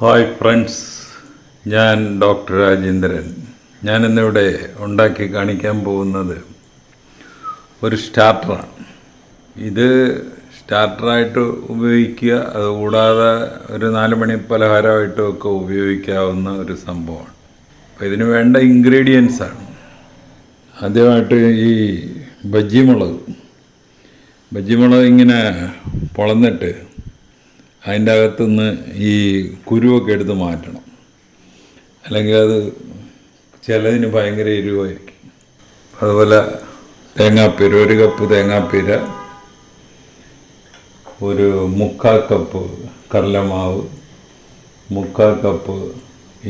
Hi friends, ഞാൻ doctor Rajendran. ഞാനിന്നിവിടെ ഉണ്ടാക്കി കാണിക്കാൻ പോകുന്നത് ഒരു സ്റ്റാർട്ടറാണ്. ഇത് സ്റ്റാർട്ടറായിട്ട് ഉപയോഗിക്കുക, അതുകൂടാതെ ഒരു 4 മണി പലഹാരമായിട്ടുമൊക്കെ ഉപയോഗിക്കാവുന്ന ഒരു സംഭവമാണ്. അപ്പോൾ ഇതിന് വേണ്ട ഇൻഗ്രീഡിയൻസാണ്. ആദ്യമായിട്ട് ഈ ബജ്ജിമുളക് ഇങ്ങനെ പൊളന്നിട്ട് അതിൻ്റെ അകത്തുനിന്ന് ഈ കുരുവൊക്കെ എടുത്ത് മാറ്റണം, അല്ലെങ്കിൽ അത് ചിലതിന് ഭയങ്കര എരിവായിരിക്കും. അതുപോലെ തേങ്ങാപ്പീര, 1 കപ്പ് തേങ്ങാപ്പീര, ഒരു 3/4 കപ്പ് കടലമാവ്, 3/4 കപ്പ്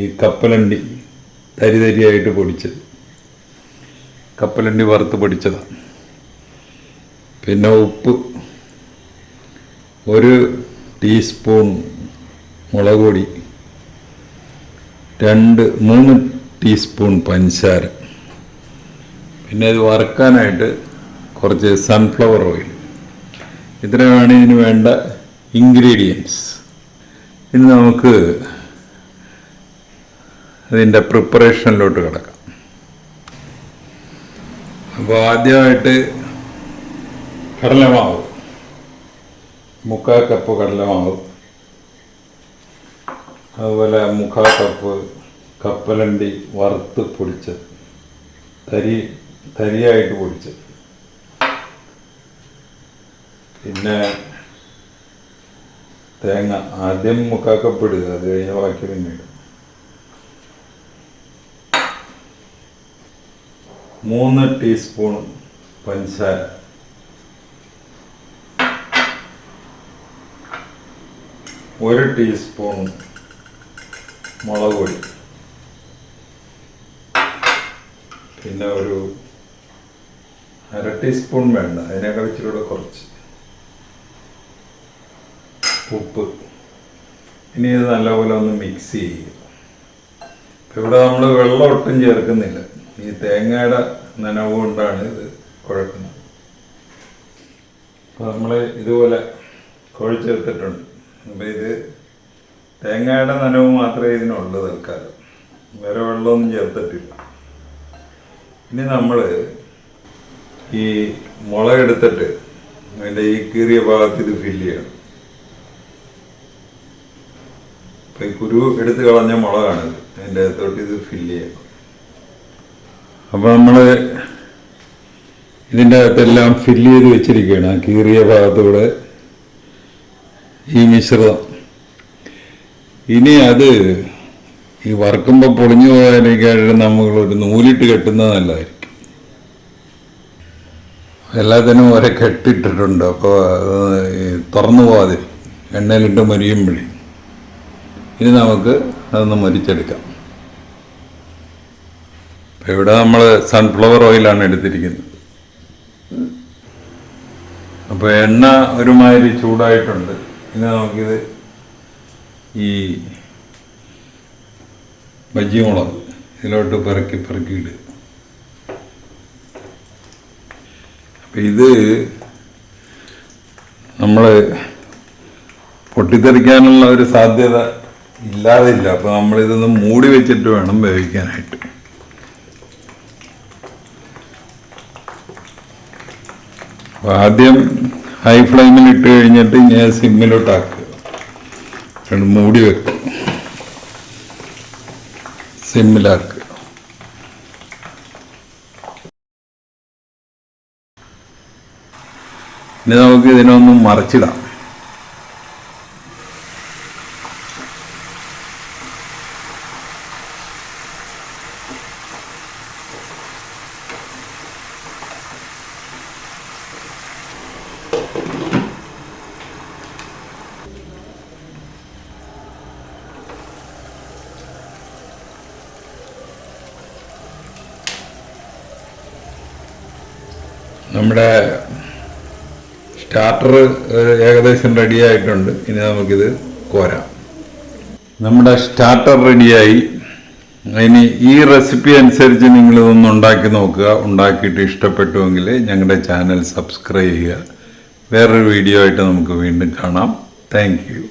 ഈ കപ്പലണ്ടി തരിയായിട്ട് പൊടിച്ചത്, കപ്പലണ്ടി വറുത്ത് പൊടിച്ചതാണ്. പിന്നെ ഉപ്പ്, 1 ടീസ്പൂൺ മുളക് പൊടി, 3 ടീസ്പൂൺ പഞ്ചസാര. പിന്നെ ഇത് വറുക്കാനായിട്ട് കുറച്ച് സൺഫ്ലവർ ഓയിൽ. ഇത്രയാണ് ഇതിന് വേണ്ട ഇൻഗ്രീഡിയൻസ്. ഇനി നമുക്ക് അതിൻ്റെ പ്രിപ്പറേഷനിലോട്ട് കിടക്കാം. അപ്പോൾ ആദ്യമായിട്ട് കടലമാവ്, 3/4 കപ്പ് കടലമാവ്, അതുപോലെ 3/4 കപ്പ് കപ്പലണ്ടി വറുത്ത് പൊടിച്ചത്, തരിയായിട്ട് പൊടിച്ചത്. പിന്നെ തേങ്ങ ആദ്യം 3/4 കപ്പ് ഇടുക, അത് കഴിഞ്ഞ് ബാക്കി പിന്നെ ഇടുക. 3 ടീസ്പൂൺ പഞ്ചസാര, 1 ടീസ്പൂൺ മുളക് പൊടി, പിന്നെ ഒരു 1/2 ടീസ്പൂൺ വേണ്ട, അതിനേക്കാൾ ഇച്ചിരി കൂടെ കുറച്ച് ഉപ്പ്. ഇനി ഇത് നല്ലപോലെ ഒന്ന് മിക്സ് ചെയ്യുക. ഇവിടെ നമ്മൾ വെള്ളം ഒട്ടും ചേർക്കുന്നില്ല, ഈ തേങ്ങയുടെ നനവ് കൊണ്ടാണ് ഇത് കുഴക്കുന്നത്. അപ്പോൾ നമ്മൾ ഇതുപോലെ കുഴച്ചെടുത്തിട്ടുണ്ട്. അപ്പോൾ ഇത് തേങ്ങയുടെ നനവ് മാത്രമേ ഇതിനുള്ളൂ തൽക്കാലം, വേറെ വെള്ളമൊന്നും ചേർത്തിട്ടില്ല. ഇനി നമ്മൾ ഈ മുളക് എടുത്തിട്ട് അതിൻ്റെ ഈ കീറിയ ഭാഗത്ത് ഇത് ഫില്ല് ചെയ്യണം. അപ്പം ഈ കുരു എടുത്ത് കളഞ്ഞ മുളകാണിത്, അതിൻ്റെ അകത്തോട്ട് ഇത് ഫില്ല് ചെയ്യണം. അപ്പോൾ നമ്മൾ ഇതിൻ്റെ അകത്തെല്ലാം ഫില്ല് ചെയ്ത് വെച്ചിരിക്കുകയാണ്. ആ കീറിയ ഭാഗത്തൂടെ ഈ മിശ്രിതം. ഇനി അത് ഈ വറുക്കുമ്പോൾ പൊളിഞ്ഞു പോകാനൊക്കെയായിട്ട് നമ്മളൊരു നൂലിട്ട് കെട്ടുന്നത് നല്ലതായിരിക്കും. എല്ലാത്തിനും ഒരേ കെട്ടിട്ടിട്ടുണ്ട്, അപ്പോൾ തുറന്നു പോകാതിരിക്കും എണ്ണയിലിട്ട് മൊരിയുമ്പോഴേ. ഇനി നമുക്ക് അതൊന്ന് മൊരിച്ചെടുക്കാം. അപ്പോൾ ഇവിടെ നമ്മൾ സൺഫ്ലവർ ഓയിലാണ് എടുത്തിരിക്കുന്നത്. അപ്പോൾ എണ്ണ ഒരുമാതിരി ചൂടായിട്ടുണ്ട്. ഇനി നമുക്കിത് ഈ ബജ്ജിമുളക് ഇതിലോട്ട് പെറുക്കി ഇടുക. അപ്പം ഇത് നമ്മൾ പൊട്ടിത്തെറിക്കാനുള്ള ഒരു സാധ്യത ഇല്ലാതില്ല. അപ്പോൾ നമ്മളിതൊന്ന് മൂടി വെച്ചിട്ട് വേണം വേവിക്കാനായിട്ട്. അപ്പോൾ ആദ്യം ഹൈ ഫ്ലെയിമിൽ ഇട്ട് കഴിഞ്ഞിട്ട് ഞാൻ സിമ്മിലോട്ടാക്കുക, മൂടി വെക്കുക, സിമ്മിലാക്കുക. ഇനി നമുക്ക് ഇതിനൊന്നും മറിച്ചിടാം. നമ്മുടെ സ്റ്റാർട്ടർ ഏകദേശം റെഡി ആയിട്ടുണ്ട്. ഇനി നമുക്കിത് കോരാം. നമ്മുടെ സ്റ്റാർട്ടർ റെഡിയായി. ഇനി ഈ റെസിപ്പി അനുസരിച്ച് നിങ്ങളിതൊന്ന് ഉണ്ടാക്കി നോക്കുക. ഉണ്ടാക്കിയിട്ട് ഇഷ്ടപ്പെട്ടുവെങ്കിൽ ഞങ്ങളുടെ ചാനൽ സബ്സ്ക്രൈബ് ചെയ്യുക. വേറൊരു വീഡിയോ ആയിട്ട് നമുക്ക് വീണ്ടും കാണാം. Thank you.